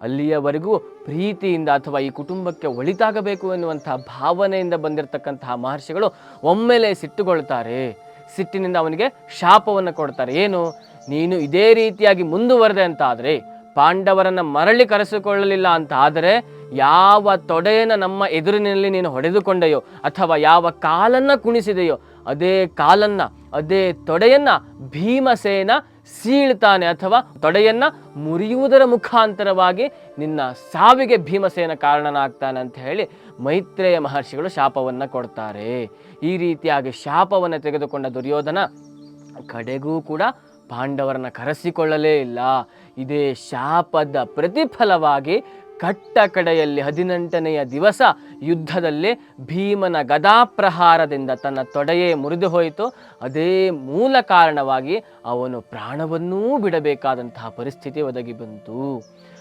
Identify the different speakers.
Speaker 1: ಅಲ್ಲಿಯವರೆಗೂ ಪ್ರೀತಿಯಿಂದ ಅಥವಾ ಈ ಕುಟುಂಬಕ್ಕೆ ಒಳಿತಾಗಬೇಕು ಎನ್ನುವಂತಹ ಭಾವನೆಯಿಂದ ಬಂದಿರತಕ್ಕಂತಹ ಮಹರ್ಷಿಗಳು ಒಮ್ಮೆಲೆ ಸಿಟ್ಟುಗೊಳ್ತಾರೆ. ಸಿಟ್ಟಿನಿಂದ ಅವನಿಗೆ ಶಾಪವನ್ನು ಕೊಡ್ತಾರೆ. ಏನು, ನೀನು ಇದೇ ರೀತಿಯಾಗಿ ಮುಂದುವರೆದೆ ಅಂತ ಆದರೆ, ಪಾಂಡವರನ್ನು ಮರಳಿ ಕರೆಸಿಕೊಳ್ಳಲಿಲ್ಲ ಅಂತ ಆದರೆ, ಯಾವ ತೊಡೆಯನ್ನು ನಮ್ಮ ಎದುರಿನಲ್ಲಿ ನೀನು ಹೊಡೆದುಕೊಂಡೆಯೋ ಅಥವಾ ಯಾವ ಕಾಲನ್ನು ಕುಣಿಸಿದೆಯೋ ಅದೇ ಕಾಲನ್ನು, ಅದೇ ತೊಡೆಯನ್ನು ಭೀಮಸೇನ ಸೀಳ್ತಾನೆ ಅಥವಾ ತೊಡೆಯನ್ನು ಮುರಿಯುವುದರ ಮುಖಾಂತರವಾಗಿ ನಿನ್ನ ಸಾವಿಗೆ ಭೀಮಸೇನ ಕಾರಣನಾಗ್ತಾನೆ ಅಂತ ಹೇಳಿ ಮೈತ್ರೇಯ ಮಹರ್ಷಿಗಳು ಶಾಪವನ್ನು ಕೊಡ್ತಾರೆ. ಈ ರೀತಿಯಾಗಿ ಶಾಪವನ್ನು ತೆಗೆದುಕೊಂಡ ದುರ್ಯೋಧನ ಕಡೆಗೂ ಕೂಡ ಪಾಂಡವರನ್ನು ಕರೆಸಿಕೊಳ್ಳಲೇ ಇಲ್ಲ. ಇದೇ ಶಾಪದ ಪ್ರತಿಫಲವಾಗಿ ಕಟ್ಟ ಕಡೆಯಲ್ಲಿ 18ನೆಯ ದಿವಸ ಯುದ್ಧದಲ್ಲಿ ಭೀಮನ ಗದಾಪ್ರಹಾರದಿಂದ ತನ್ನ ತೊಡೆಯೇ ಮುರಿದು ಹೋಯಿತು. ಅದೇ ಮೂಲ ಕಾರಣವಾಗಿ ಅವನು ಪ್ರಾಣವನ್ನೂ ಬಿಡಬೇಕಾದಂತಹ ಪರಿಸ್ಥಿತಿ ಒದಗಿ ಬಂತು.